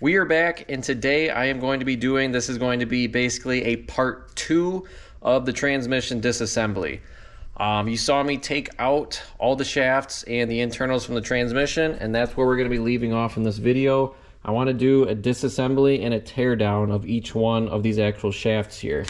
We are back, and today I am going to be doing, this is going to be basically a part 2 of the transmission disassembly. You saw me take out all the shafts and the internals from the transmission, and that's where we're going to be leaving off in this video. I want to do a disassembly and a teardown of each one of these actual shafts here.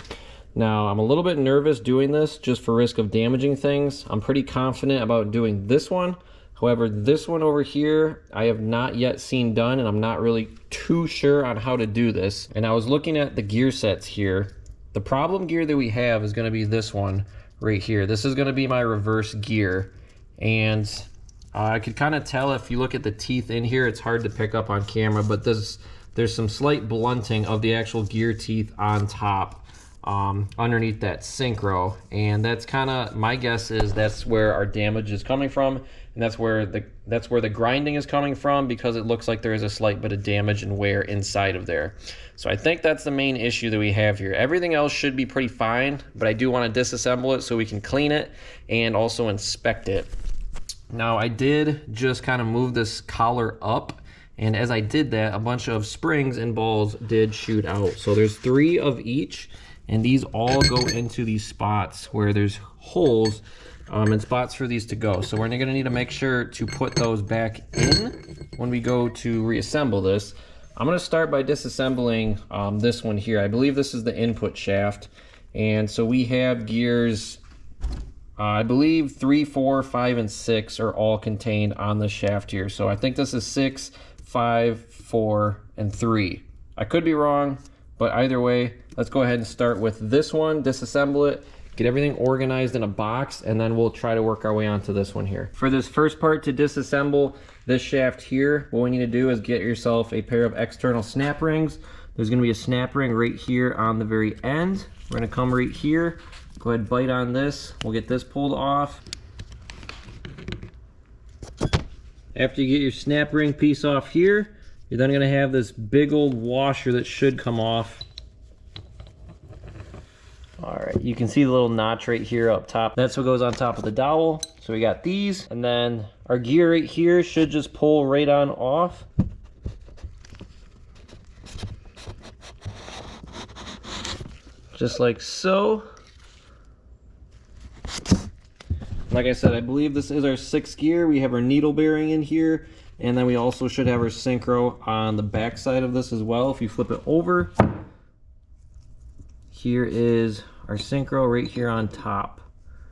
Now, I'm a little bit nervous doing this just for risk of damaging things. I'm pretty confident about doing this one. However, this one over here, I have not yet seen done, and I'm not really too sure on how to do this. And I was looking at the gear sets here. The problem gear that we have is going to be this one right here. This is going to be my reverse gear. And I could kind of tell if you look at the teeth in here, it's hard to pick up on camera, but there's some slight blunting of the actual gear teeth on top. Underneath that synchro, and that's kind of, my guess is that's where our damage is coming from, and that's where the grinding is coming from, because it looks like there is a slight bit of damage and wear inside of there. So I think that's the main issue that we have here. Everything else should be pretty fine, but I do want to disassemble it so we can clean it and also inspect it. Now, I did just kind of move this collar up, and as I did that, a bunch of springs and balls did shoot out. So there's 3 of each, and these all go into these spots where there's holes and spots for these to go. So we're gonna need to make sure to put those back in when we go to reassemble this. I'm gonna start by disassembling this one here. I believe this is the input shaft. And so we have gears, I believe 3, 4, 5, and 6 are all contained on the shaft here. So I think this is 6, 5, 4, and 3. I could be wrong, but either way, let's go ahead and start with this one, disassemble it, get everything organized in a box, and then we'll try to work our way onto this one here. For this first part to disassemble this shaft here, what we need to do is get yourself a pair of external snap rings. There's gonna be a snap ring right here on the very end. We're gonna come right here, go ahead and bite on this. We'll get this pulled off. After you get your snap ring piece off here, you're then gonna have this big old washer that should come off. All right, you can see the little notch right here up top. That's what goes on top of the dowel. So we got these, and then our gear right here should just pull right on off. Just like so. Like I said, I believe this is our 6th gear. We have our needle bearing in here, and then we also should have our synchro on the back side of this as well. If you flip it over, here is our synchro right here on top.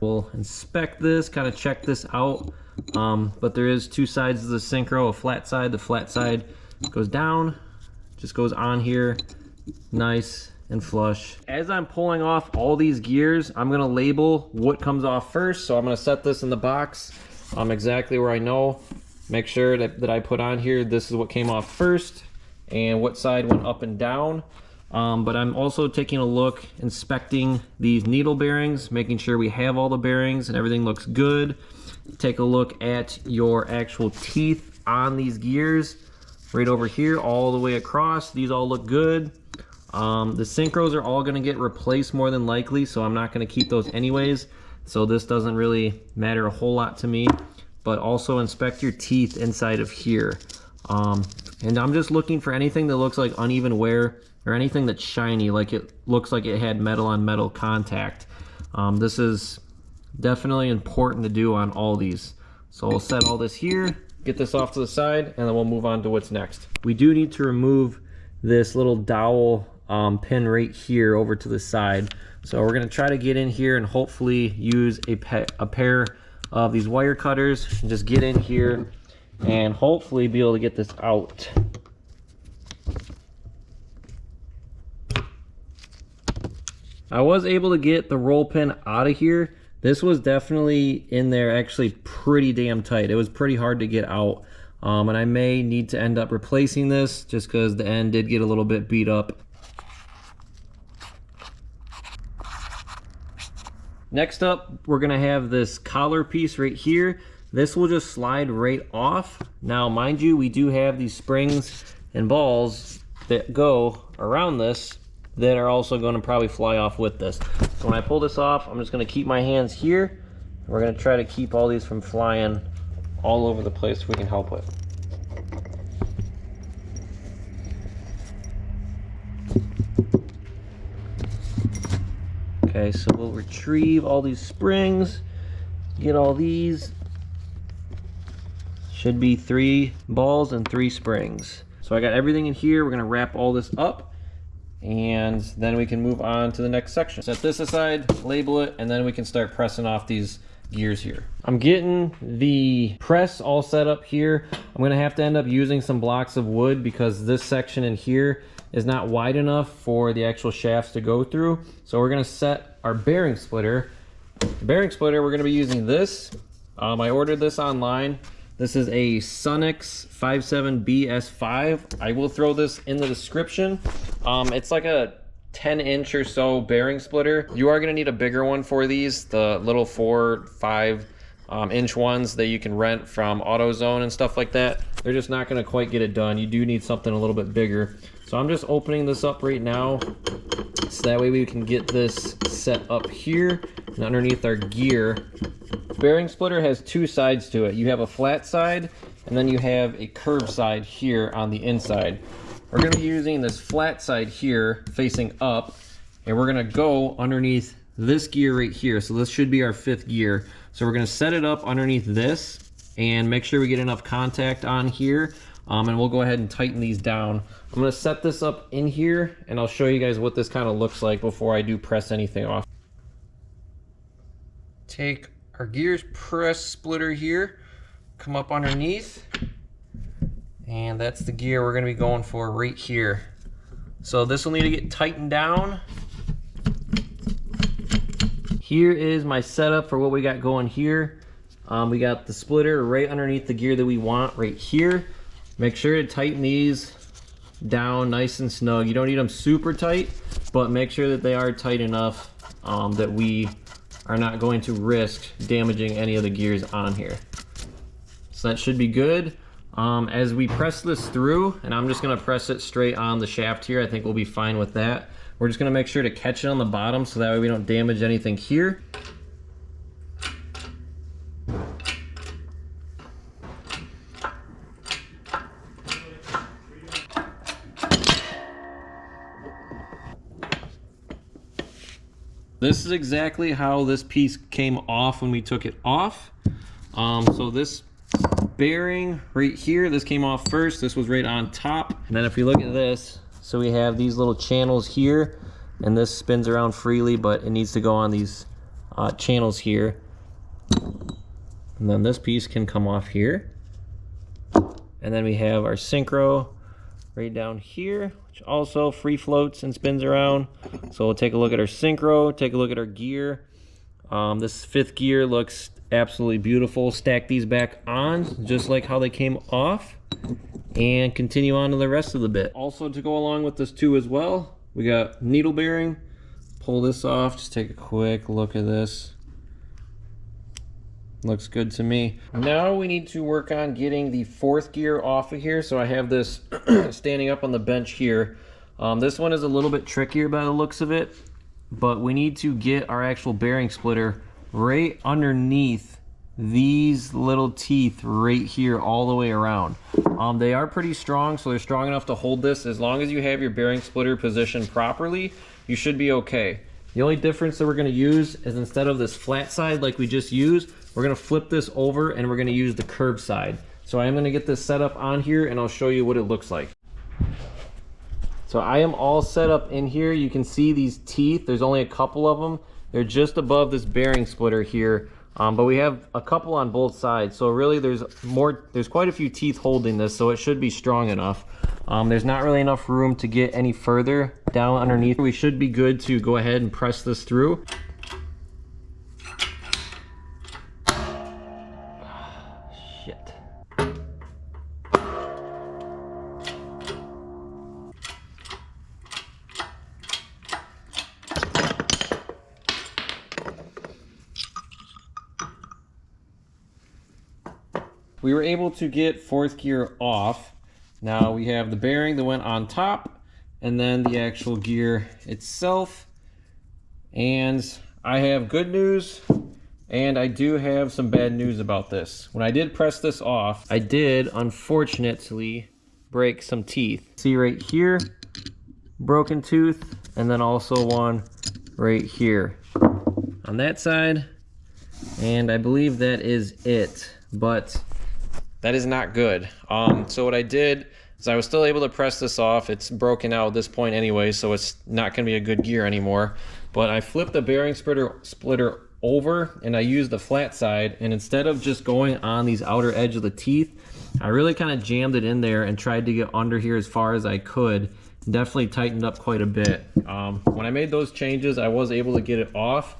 We'll inspect this, kind of check this out, but there is 2 sides of the synchro, a flat side. The flat side goes down, just goes on here, nice and flush. As I'm pulling off all these gears, I'm gonna label what comes off first. So I'm gonna set this in the box exactly where I know. Make sure that I put on here, this is what came off first and what side went up and down. But I'm also taking a look, inspecting these needle bearings, making sure we have all the bearings and everything looks good. Take a look at your actual teeth on these gears right over here all the way across. These all look good. The synchros are all going to get replaced more than likely, so I'm not going to keep those anyways. So this doesn't really matter a whole lot to me. But also inspect your teeth inside of here. And I'm just looking for anything that looks like uneven wear or anything that's shiny, like it looks like it had metal on metal contact. This is definitely important to do on all these. So we'll set all this here, get this off to the side, and then we'll move on to what's next. We do need to remove this little dowel pin right here over to the side. So we're gonna try to get in here and hopefully use a pair of these wire cutters and just get in here and hopefully be able to get this out. I was able to get the roll pin out of here. This was definitely in there actually pretty damn tight. It was pretty hard to get out. And I may need to end up replacing this just because the end did get a little bit beat up. Next up, we're gonna have this collar piece right here. This will just slide right off. Now, mind you, we do have these springs and balls that go around this that are also going to probably fly off with this. So when I pull this off, I'm just going to keep my hands here. We're going to try to keep all these from flying all over the place if we can help it. Okay, so we'll retrieve all these springs, get all these. Should be 3 balls and 3 springs. So I got everything in here. We're gonna wrap all this up, and then we can move on to the next section. Set this aside, label it, and then we can start pressing off these gears here. I'm getting the press all set up here. I'm gonna have to end up using some blocks of wood because this section in here is not wide enough for the actual shafts to go through. So we're gonna set our bearing splitter. The bearing splitter, we're gonna be using this. I ordered this online. This is a Sunix 57BS5. I will throw this in the description. It's like a 10-inch or so bearing splitter. You are gonna need a bigger one for these, the little 4-5 inch ones that you can rent from AutoZone and stuff like that. They're just not gonna quite get it done. You do need something a little bit bigger. So I'm just opening this up right now, so that way we can get this set up here and underneath our gear. Bearing splitter has 2 sides to it. You have a flat side, and then you have a curved side here on the inside. We're gonna be using this flat side here facing up, and we're gonna go underneath this gear right here. So this should be our 5th gear. So we're gonna set it up underneath this and make sure we get enough contact on here, and we'll go ahead and tighten these down. I'm gonna set this up in here, and I'll show you guys what this kind of looks like before I do press anything off. Take our gears press splitter here, come up underneath, and that's the gear we're going to be going for right here. So this will need to get tightened down. Here is my setup for what we got going here. We got the splitter right underneath the gear that we want right here. Make sure to tighten these down nice and snug. You don't need them super tight, but make sure that they are tight enough that we are not going to risk damaging any of the gears on here. So that should be good. As we press this through, and I'm just gonna press it straight on the shaft here, I think we'll be fine with that. We're just gonna make sure to catch it on the bottom so that way we don't damage anything here. This is exactly how this piece came off when we took it off. So this bearing right here, this came off first. This was right on top. And then if you look at this, so we have these little channels here, and this spins around freely, but it needs to go on these channels here. And then this piece can come off here. And then we have our synchro right down here, which also free floats and spins around. So we'll take a look at our synchro, take a look at our gear. This 5th gear looks absolutely beautiful. Stack these back on just like how they came off, and continue on to the rest of the bit. Also, to go along with this too as well, we got needle bearing. Pull this off, just take a quick look at this. Looks good to me. Now we need to work on getting the 4th gear off of here. So I have this standing up on the bench here. This one is a little bit trickier by the looks of it, but we need to get our actual bearing splitter right underneath these little teeth right here all the way around. They are pretty strong, so they're strong enough to hold this. As long as you have your bearing splitter positioned properly, you should be okay. The only difference that we're going to use is, instead of this flat side like we just used, we're going to flip this over and we're going to use the curved side. So I am going to get this set up on here and I'll show you what it looks like. So I am all set up in here. You can see these teeth. There's only a couple of them. They're just above this bearing splitter here. But we have a couple on both sides. So really there's quite a few teeth holding this, so it should be strong enough. There's not really enough room to get any further down underneath. We should be good to go ahead and press this through. Shit. We were able to get 4th gear off. Now we have the bearing that went on top, and then the actual gear itself. And I have good news, and I do have some bad news about this. When I did press this off, I did unfortunately break some teeth. See right here, broken tooth, and then also one right here. on that side, and I believe that is it, but that is not good. So what I did is I was still able to press this off. It's broken out at this point anyway, so it's not going to be a good gear anymore. But I flipped the bearing splitter over, and I used the flat side, and instead of just going on these outer edge of the teeth, I really kind of jammed it in there and tried to get under here as far as I could. Definitely tightened up quite a bit. When I made those changes, I was able to get it off.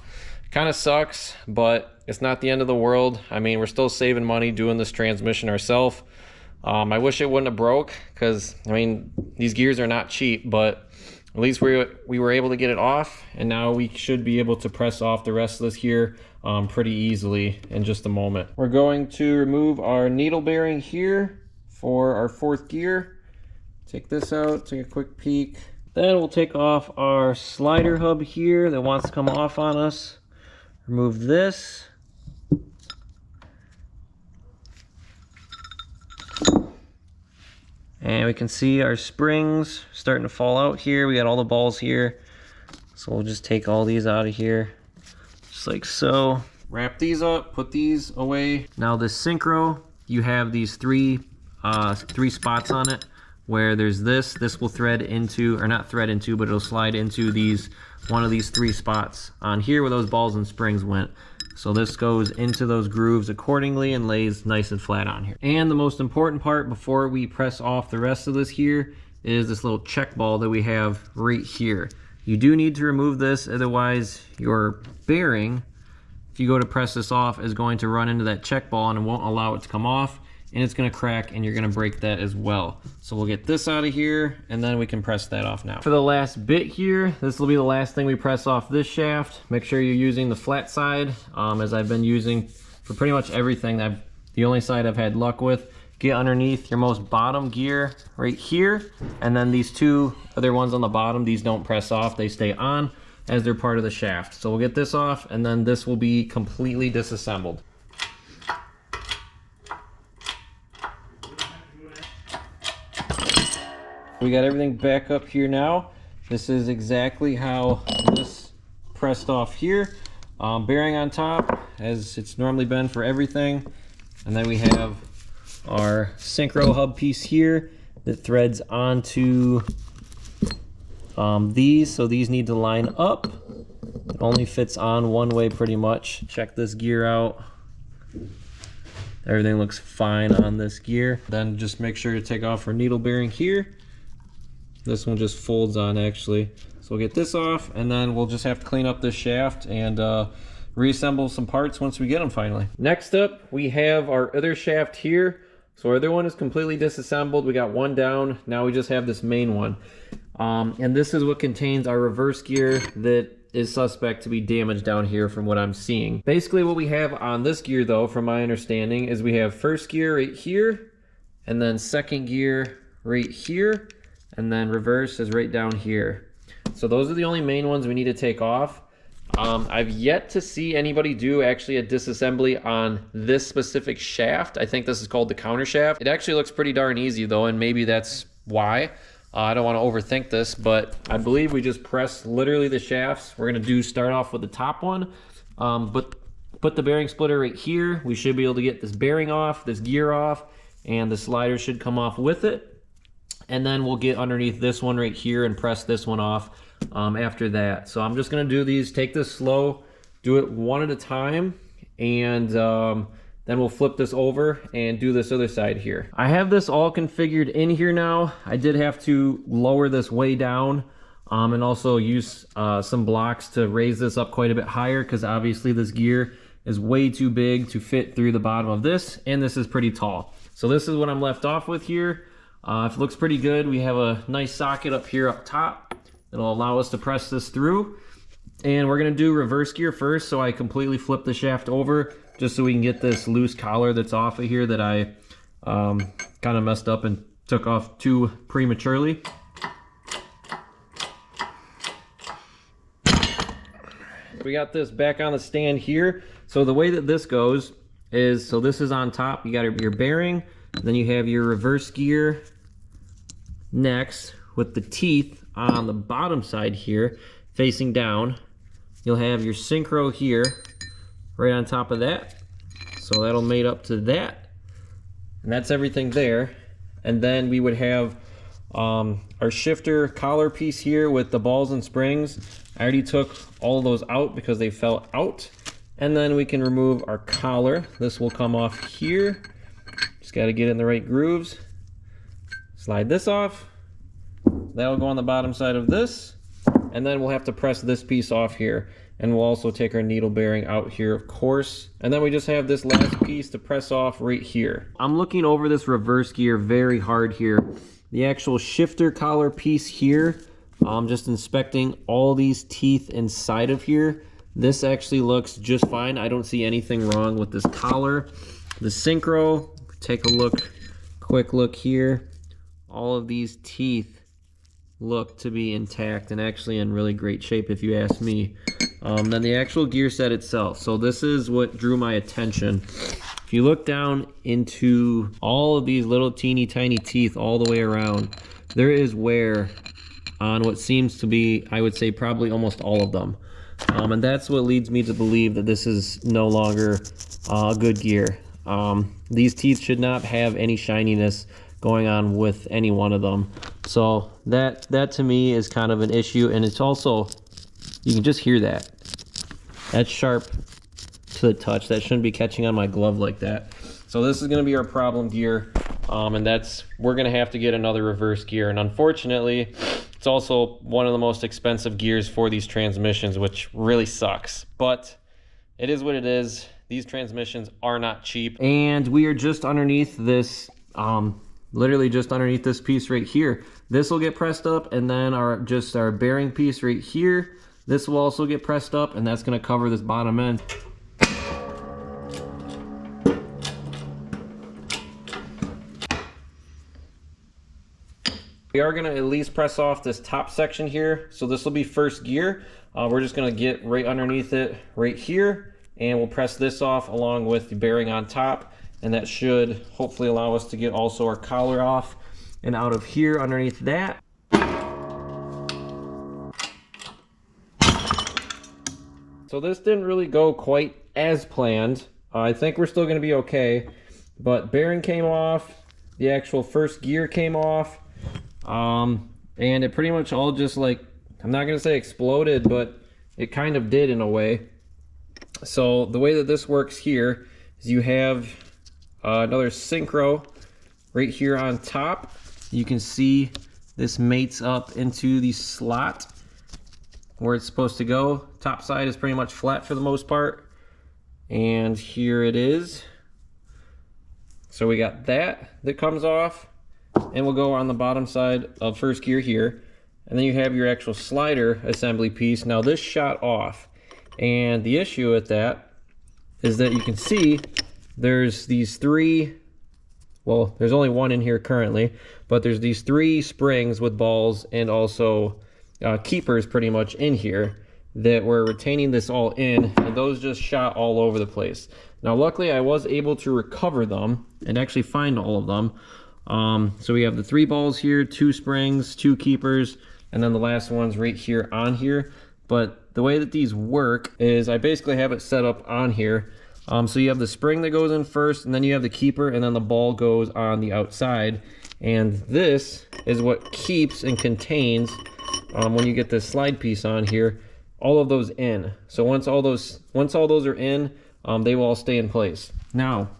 Kind of sucks, but it's not the end of the world. I mean, we're still saving money doing this transmission ourselves. I wish it wouldn't have broke, because I mean, these gears are not cheap, but at least we were able to get it off, and now we should be able to press off the rest of this here pretty easily in just a moment. We're going to remove our needle bearing here for our 4th gear. Take this out, take a quick peek. Then we'll take off our slider hub here that wants to come off on us. Remove this. And we can see our springs starting to fall out here. We got all the balls here. So we'll just take all these out of here, just like so. Wrap these up, put these away. Now this synchro, you have these three spots on it where there's this will thread into, or not thread into, but it'll slide into one of these 3 spots on here where those balls and springs went. So this goes into those grooves accordingly and lays nice and flat on here. And the most important part before we press off the rest of this here is this little check ball that we have right here. You do need to remove this, otherwise your bearing, if you go to press this off, is going to run into that check ball and it won't allow it to come off, and it's going to crack and you're going to break that as well. So we'll get this out of here and then we can press that off now. For the last bit here, this will be the last thing we press off this shaft. Make sure you're using the flat side, as I've been using for pretty much everything. The only side I've had luck with. Get underneath your most bottom gear right here, and then these 2 other ones on the bottom, these don't press off, they stay on as they're part of the shaft. So we'll get this off and then this will be completely disassembled. We got everything back up here now. This is exactly how this pressed off here. Bearing on top, as it's normally been for everything. And then we have our synchro hub piece here that threads onto these. So these need to line up. It only fits on one way pretty much. Check this gear out. Everything looks fine on this gear. Then just make sure to take off our needle bearing here. This one just folds on actually. So we'll get this off and then we'll just have to clean up this shaft and reassemble some parts once we get them finally. Next up, we have our other shaft here. So our other one is completely disassembled. We got one down. Now we just have this main one. And this is what contains our reverse gear that is suspect to be damaged down here from what I'm seeing. Basically what we have on this gear though, from my understanding, is we have first gear right here, and then second gear right here, and then reverse is right down here. So those are the only main ones we need to take off. I've yet to see anybody do actually a disassembly on this specific shaft. I think this is called the counter shaft. It actually looks pretty darn easy though, and maybe that's why. I don't want to overthink this, but I believe we just press literally the shafts. We're gonna start off with the top one, but put the bearing splitter right here. We should be able to get this bearing off, this gear off, and the slider should come off with it. And then we'll get underneath this one right here and press this one off after that. So I'm just gonna do these, take this slow, do it one at a time, and then we'll flip this over and do this other side here. I have this all configured in here now. I did have to lower this way down and also use some blocks to raise this up quite a bit higher, because obviously this gear is way too big to fit through the bottom of this, and this is pretty tall. So this is what I'm left off with here. It looks pretty good. We have a nice socket up here up top that'll allow us to press this through. And we're gonna do reverse gear first, so I completely flip the shaft over just so we can get this loose collar that's off of here that I kind of messed up and took off too prematurely. We got this back on the stand here. So the way that this goes is, so this is on top, you got your bearing, then you have your reverse gear next with the teeth on the bottom side here facing down. you'll have your synchro here right on top of that. So that'll mate up to that. And that's everything there. And then we would have our shifter collar piece here with the balls and springs. I already took all of those out because they fell out. And then we can remove our collar. This will come off here. Just got to get in the right grooves. Slide this off. That'll go on the bottom side of this. And then we'll have to press this piece off here. And we'll also take our needle bearing out here, of course. And then we just have this last piece to press off right here. I'm looking over this reverse gear very hard here. The actual shifter collar piece here, I'm just inspecting all these teeth inside of here. This actually looks just fine. I don't see anything wrong with this collar. The synchro, take a look, quick look here. All of these teeth look to be intact and actually in really great shape if you ask me. Then the actual gear set itself. So this is what drew my attention. If you look down into all of these little teeny tiny teeth all the way around, there is wear on what seems to be, I would say, probably almost all of them. And that's what leads me to believe that this is no longer good gear. These teeth should not have any shininess going on with any one of them. So that to me is kind of an issue, and it's also, you can just hear that. That's sharp to the touch. That shouldn't be catching on my glove like that. So this is going to be our problem gear, and we're going to have to get another reverse gear. And unfortunately, it's also one of the most expensive gears for these transmissions, which really sucks. But it is what it is. These transmissions are not cheap. And we are just underneath this, literally just underneath this piece right here. This will get pressed up, and then our bearing piece right here. This will also get pressed up, and that's going to cover this bottom end. We are going to at least press off this top section here. So this will be first gear. We're just going to get right underneath it right here, and we'll press this off along with the bearing on top. And that should hopefully allow us to get also our collar off and out of here underneath that. So this didn't really go quite as planned. I think we're still going to be okay. But bearing came off. The actual first gear came off. And it pretty much all just, like, I'm not going to say exploded, but it kind of did in a way. So the way that this works here is you have another synchro right here on top. You can see this mates up into the slot where it's supposed to go. Top side is pretty much flat for the most part. And here it is. So we got that comes off, and we'll go on the bottom side of first gear here. And then you have your actual slider assembly piece. Now this shot off. And the issue with that is that you can see there's these three, well, there's only one in here currently, but there's these three springs with balls and also keepers pretty much in here that were retaining this all in, and those just shot all over the place. Now luckily I was able to recover them and actually find all of them. So we have the three balls here, two springs, two keepers, and then the last one's right here on here. But the way that these work is I basically have it set up on here. So you have the spring that goes in first, and then you have the keeper, and then the ball goes on the outside. And this is what keeps and contains, when you get this slide piece on here, all of those in. So once all those are in, they will all stay in place. Now,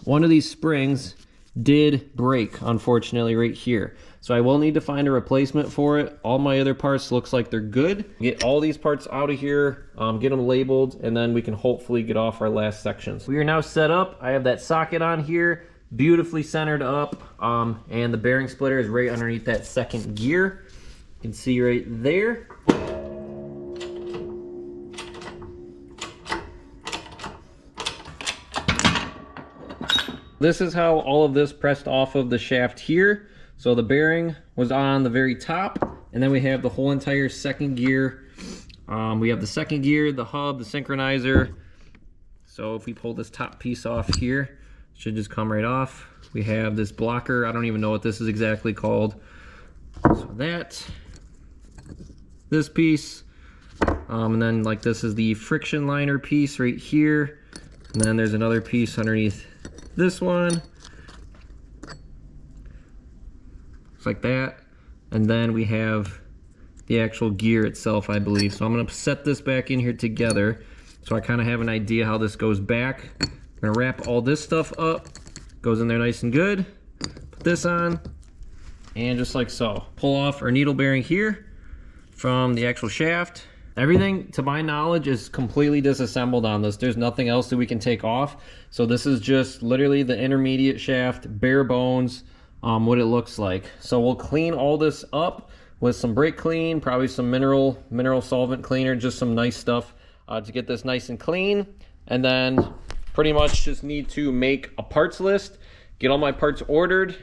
one of these springs did break, unfortunately, right here. So I will need to find a replacement for it. All my other parts looks like they're good. Get all these parts out of here, get them labeled, and then we can hopefully get off our last sections. We are now set up. I have that socket on here, beautifully centered up, and the bearing splitter is right underneath that second gear. You can see right there. This is how all of this pressed off of the shaft here. So the bearing was on the very top, and then we have the whole entire second gear. We have the second gear, the hub, the synchronizer. So if we pull this top piece off here, it should just come right off. We have this blocker. I don't even know what this is exactly called. So that, this piece, And then like this is the friction liner piece right here. And then there's another piece underneath this one. Just like that. And then we have the actual gear itself, I believe. So I'm gonna set this back in here together so I kind of have an idea how this goes back. I'm gonna wrap all this stuff up. Goes in there nice and good. Put this on, and just like so. Pull off our needle bearing here from the actual shaft. Everything, to my knowledge, is completely disassembled on this. There's nothing else that we can take off. So this is just literally the intermediate shaft, bare bones, what it looks like. So we'll clean all this up with some brake clean, probably some mineral solvent cleaner, just some nice stuff to get this nice and clean. And then pretty much just need to make a parts list, get all my parts ordered,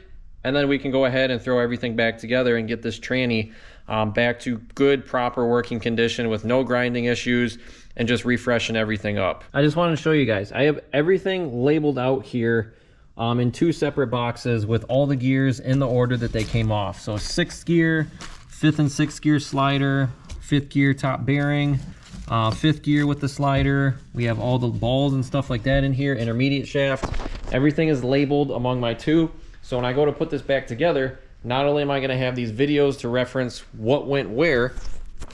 and then we can go ahead and throw everything back together and get this tranny back to good, proper working condition with no grinding issues and just refreshing everything up. I just wanted to show you guys, I have everything labeled out here in 2 separate boxes with all the gears in the order that they came off. So 6th gear, 5th and 6th gear slider, 5th gear top bearing, 5th gear with the slider. We have all the balls and stuff like that in here, intermediate shaft. Everything is labeled among my 2. So when I go to put this back together, not only am I gonna have these videos to reference what went where,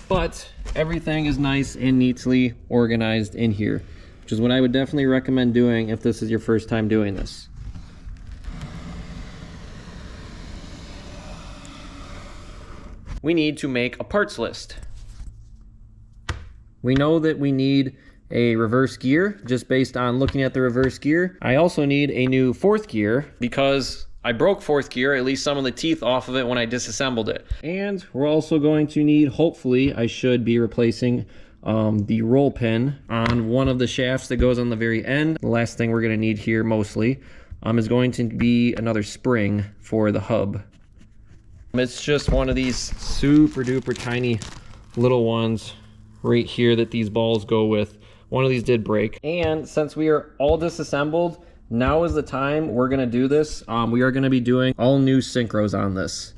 but everything is nice and neatly organized in here, which is what I would definitely recommend doing if this is your first time doing this. We need to make a parts list. We know that we need a reverse gear just based on looking at the reverse gear. I also need a new 4th gear because I broke 4th gear, at least some of the teeth off of it when I disassembled it. And we're also going to need, hopefully, I should be replacing the roll pin on one of the shafts that goes on the very end. The last thing we're gonna need here mostly is going to be another spring for the hub. It's just one of these super duper tiny little ones right here that these balls go with. One of these did break. And since we are all disassembled, now is the time we're gonna do this. We are gonna be doing all new synchros on this.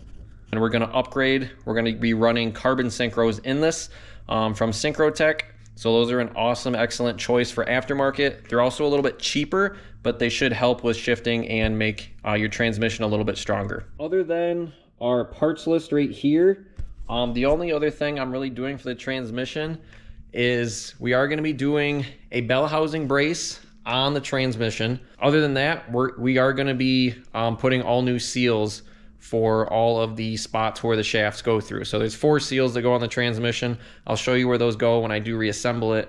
And we're gonna upgrade. We're gonna be running carbon synchros in this from Synchrotech. So those are an awesome, excellent choice for aftermarket. They're also a little bit cheaper, but they should help with shifting and make your transmission a little bit stronger. Other than our parts list right here, the only other thing I'm really doing for the transmission is we are gonna be doing a bell housing brace on the transmission. Other than that, we are gonna be putting all new seals for all of the spots where the shafts go through. So there's 4 seals that go on the transmission. I'll show you where those go when I do reassemble it.